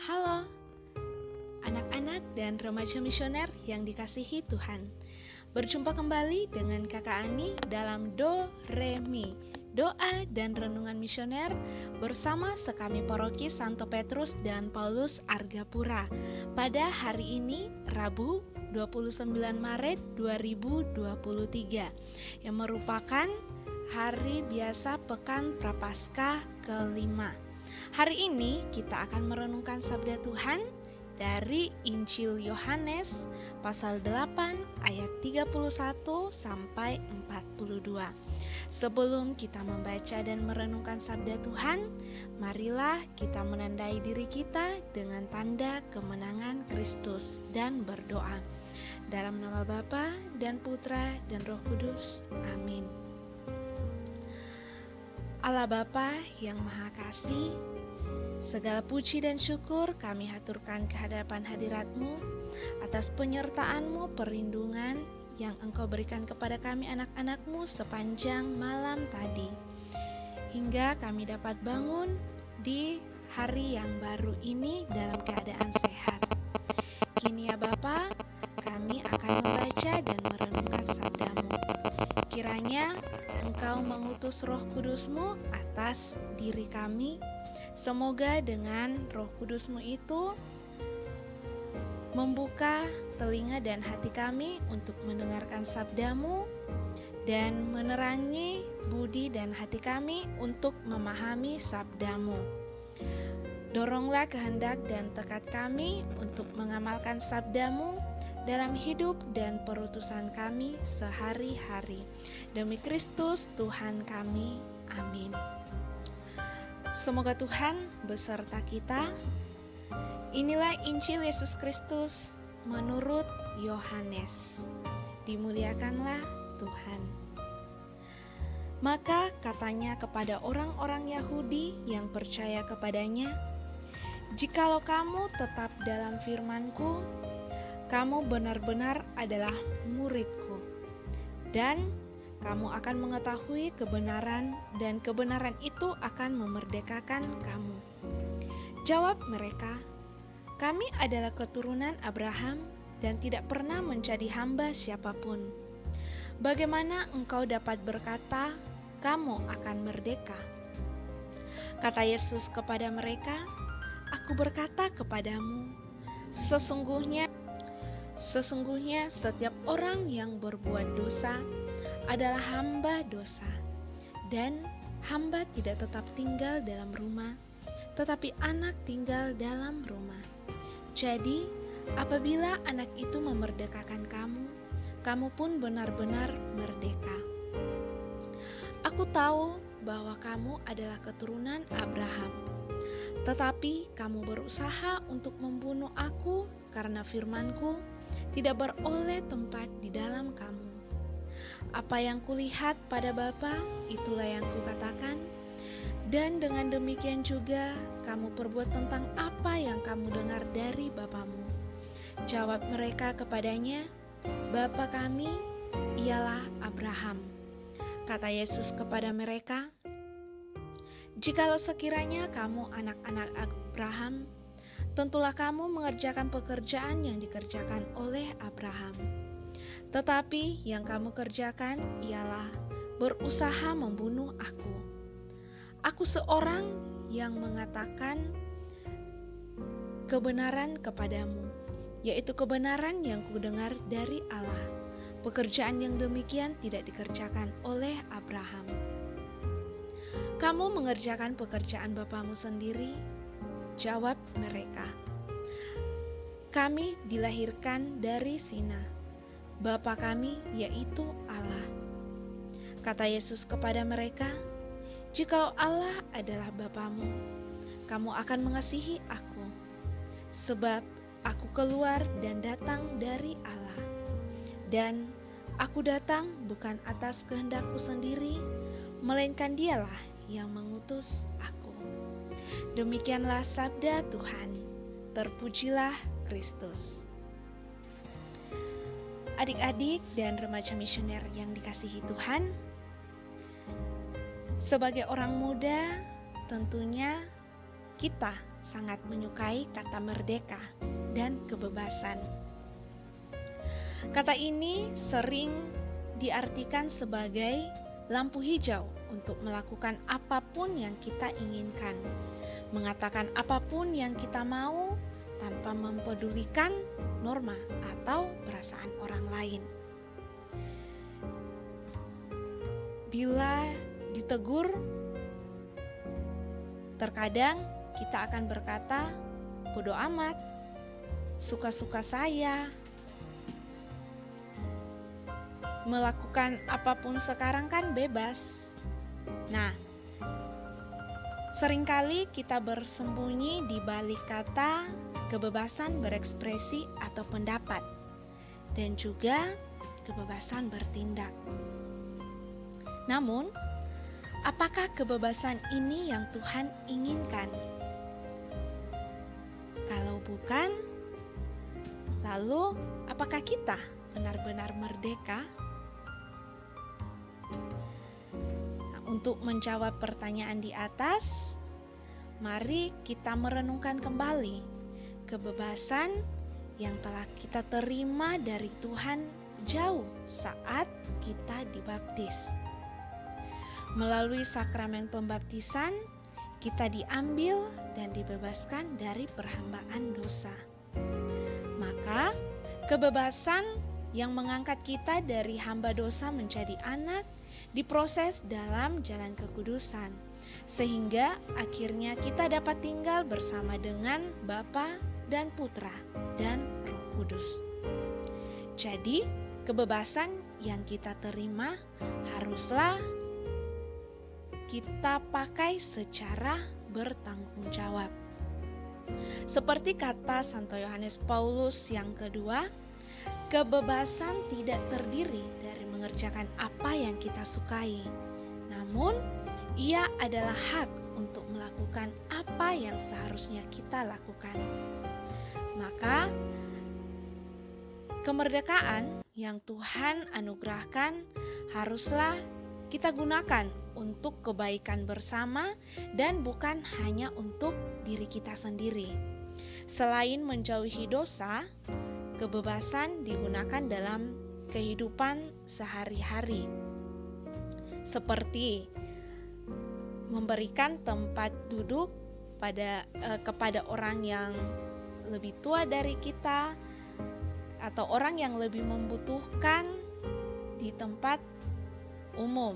Halo, anak-anak dan remaja misioner yang dikasihi Tuhan. Berjumpa kembali dengan Kakak Ani dalam Do Re Mi, doa dan renungan misioner bersama sekami paroki Santo Petrus dan Paulus Argapura pada hari ini, Rabu 29 Maret 2023, yang merupakan hari biasa Pekan Prapaskah kelima. Hari ini kita akan merenungkan sabda Tuhan dari Injil Yohanes pasal 8 ayat 31 sampai 42. Sebelum kita membaca dan merenungkan sabda Tuhan, marilah kita menandai diri kita dengan tanda kemenangan Kristus dan berdoa. Dalam nama Bapa dan Putra dan Roh Kudus. Amin. Allah Bapa yang Maha Kasih, segala puji dan syukur kami haturkan kehadapan hadirat-Mu atas penyertaan-Mu, perlindungan yang Engkau berikan kepada kami anak-anak-Mu sepanjang malam tadi, hingga kami dapat bangun di hari yang baru ini dalam keadaan sehat. Kini ya Bapa, kami akan membaca dan merenungkan sabda-Mu. Kiranya Engkau mengutus Roh Kudus-Mu atas diri kami. Semoga dengan Roh Kudus-Mu itu membuka telinga dan hati kami untuk mendengarkan sabda-Mu dan menerangi budi dan hati kami untuk memahami sabda-Mu. Doronglah kehendak dan tekad kami untuk mengamalkan sabda-Mu dalam hidup dan perutusan kami sehari-hari. Demi Kristus Tuhan kami. Amin. Semoga Tuhan beserta kita. Inilah Injil Yesus Kristus menurut Yohanes. Dimuliakanlah Tuhan. Maka katanya kepada orang-orang Yahudi yang percaya kepadanya, "Jikalau kamu tetap dalam firman-Ku, kamu benar-benar adalah murid-Ku, dan kamu akan mengetahui kebenaran, dan kebenaran itu akan memerdekakan kamu." Jawab mereka, "Kami adalah keturunan Abraham dan tidak pernah menjadi hamba siapapun. Bagaimana engkau dapat berkata, kamu akan merdeka?" Kata Yesus kepada mereka, "Aku berkata kepadamu, Sesungguhnya setiap orang yang berbuat dosa adalah hamba dosa, dan hamba tidak tetap tinggal dalam rumah, tetapi anak tinggal dalam rumah. Jadi, apabila anak itu memerdekakan kamu, kamu pun benar-benar merdeka. Aku tahu bahwa kamu adalah keturunan Abraham, tetapi kamu berusaha untuk membunuh aku karena firman-Ku tidak beroleh tempat di dalam kamu. Apa yang kulihat pada Bapa, itulah yang kukatakan, dan dengan demikian juga kamu perbuat tentang apa yang kamu dengar dari bapamu." Jawab mereka kepadanya, "Bapa kami ialah Abraham." Kata Yesus kepada mereka, "Jikalau sekiranya kamu anak-anak Abraham, tentulah kamu mengerjakan pekerjaan yang dikerjakan oleh Abraham. Tetapi yang kamu kerjakan ialah berusaha membunuh aku. Aku seorang yang mengatakan kebenaran kepadamu, yaitu kebenaran yang kudengar dari Allah. Pekerjaan yang demikian tidak dikerjakan oleh Abraham. Kamu mengerjakan pekerjaan bapamu sendiri?" Jawab mereka, "Kami dilahirkan dari zina. Bapa kami yaitu Allah." Kata Yesus kepada mereka, "Jikalau Allah adalah Bapamu, kamu akan mengasihi aku, sebab aku keluar dan datang dari Allah. Dan aku datang bukan atas kehendakku sendiri, melainkan Dialah yang mengutus aku." Demikianlah sabda Tuhan. Terpujilah Kristus. Adik-adik dan remaja misioner yang dikasihi Tuhan, sebagai orang muda, tentunya kita sangat menyukai kata merdeka dan kebebasan. Kata ini sering diartikan sebagai lampu hijau untuk melakukan apapun yang kita inginkan, mengatakan apapun yang kita mau tanpa mempedulikan norma atau perasaan orang lain. Bila ditegur, terkadang kita akan berkata, bodoh amat, suka-suka saya. Melakukan apapun sekarang kan bebas. Nah, seringkali kita bersembunyi di balik kata kebebasan berekspresi atau pendapat, dan juga kebebasan bertindak. Namun, apakah kebebasan ini yang Tuhan inginkan? Kalau bukan, lalu apakah kita benar-benar merdeka? Nah, untuk menjawab pertanyaan di atas, mari kita merenungkan kembali kebebasan yang telah kita terima dari Tuhan jauh saat kita dibaptis. Melalui sakramen pembaptisan, kita diambil dan dibebaskan dari perhambaan dosa. Maka, kebebasan yang mengangkat kita dari hamba dosa menjadi anak diproses dalam jalan kekudusan, sehingga akhirnya kita dapat tinggal bersama dengan Bapa dan Putra dan Roh Kudus. Jadi, kebebasan yang kita terima haruslah kita pakai secara bertanggung jawab. Seperti kata Santo Yohanes Paulus yang kedua, kebebasan tidak terdiri dari mengerjakan apa yang kita sukai, namun ia adalah hak untuk melakukan apa yang seharusnya kita lakukan. Maka, kemerdekaan yang Tuhan anugerahkan haruslah kita gunakan untuk kebaikan bersama dan bukan hanya untuk diri kita sendiri. Selain menjauhi dosa, kebebasan digunakan dalam kehidupan sehari-hari, seperti memberikan tempat duduk kepada orang yang lebih tua dari kita atau orang yang lebih membutuhkan di tempat umum,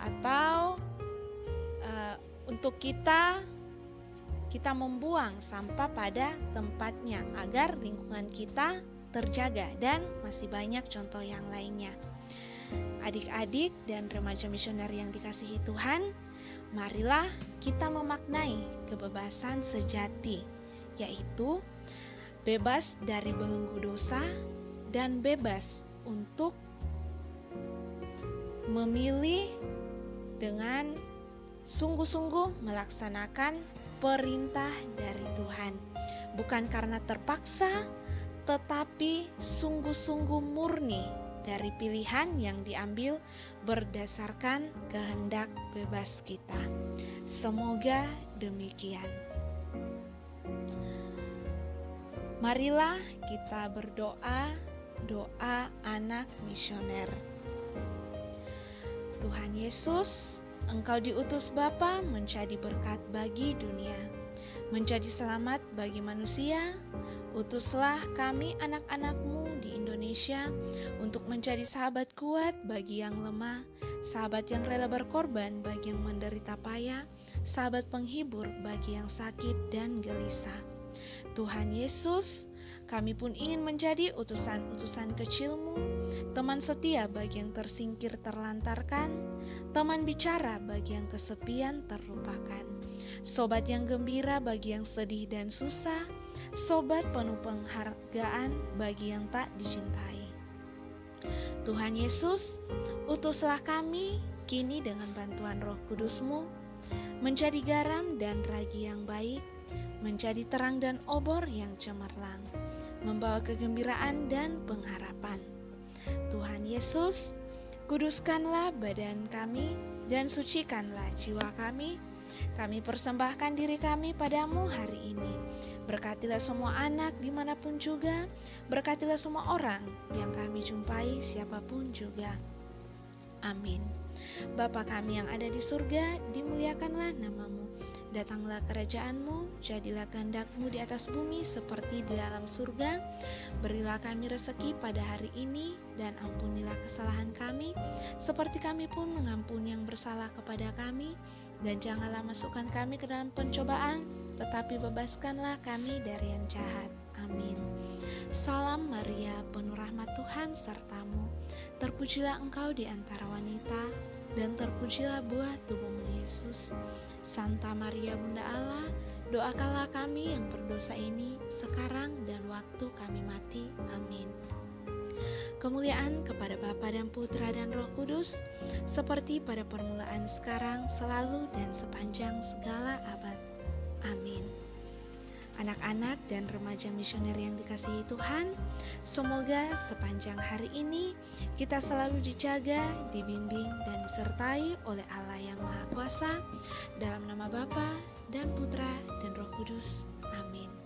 atau untuk kita membuang sampah pada tempatnya agar lingkungan kita terjaga, dan masih banyak contoh yang lainnya. Adik-adik dan remaja misioner yang dikasihi Tuhan, marilah kita memaknai kebebasan sejati, yaitu bebas dari belenggu dosa dan bebas untuk memilih dengan sungguh-sungguh melaksanakan perintah dari Tuhan, bukan karena terpaksa, tetapi sungguh-sungguh murni dari pilihan yang diambil berdasarkan kehendak bebas kita. Semoga demikian. Marilah kita berdoa, doa anak misioner. Tuhan Yesus, Engkau diutus Bapa menjadi berkat bagi dunia, menjadi selamat bagi manusia. Utuslah kami anak-anak-Mu di Indonesia untuk menjadi sahabat kuat bagi yang lemah, sahabat yang rela berkorban bagi yang menderita payah, sahabat penghibur bagi yang sakit dan gelisah. Tuhan Yesus, kami pun ingin menjadi utusan-utusan kecil-Mu, teman setia bagi yang tersingkir terlantarkan, teman bicara bagi yang kesepian terlupakan, sobat yang gembira bagi yang sedih dan susah, sobat penuh penghargaan bagi yang tak dicintai. Tuhan Yesus, utuslah kami kini dengan bantuan Roh Kudus-Mu, menjadi garam dan ragi yang baik, menjadi terang dan obor yang cemerlang, membawa kegembiraan dan pengharapan. Tuhan Yesus, kuduskanlah badan kami dan sucikanlah jiwa kami, Kami persembahkan diri kami padamu hari ini. Berkatilah semua anak dimanapun juga, berkatilah semua orang yang kami jumpai siapapun juga. Amin. Bapa kami yang ada di surga, dimuliakanlah namamu. Datanglah kerajaanmu, jadilah kehendak-Mu di atas bumi seperti di dalam surga. Berilah kami rezeki pada hari ini, dan ampunilah kesalahan kami, seperti kami pun mengampuni yang bersalah kepada kami. Dan janganlah masukkan kami ke dalam pencobaan, tetapi bebaskanlah kami dari yang jahat. Amin. Salam Maria, penuh rahmat Tuhan sertamu. Terpujilah engkau di antara wanita, dan terpujilah buah tubuhmu Yesus. Santa Maria Bunda Allah, doakanlah kami yang berdosa ini sekarang dan waktu kami mati. Amin. Kemuliaan kepada Bapa dan Putra dan Roh Kudus, seperti pada permulaan, sekarang, selalu, dan sepanjang segala abad. Amin. Anak-anak dan remaja misioner yang dikasihi Tuhan, semoga sepanjang hari ini kita selalu dijaga, dibimbing, dan disertai oleh Allah yang Maha Kuasa, dalam nama Bapa dan Putra dan Roh Kudus. Amin.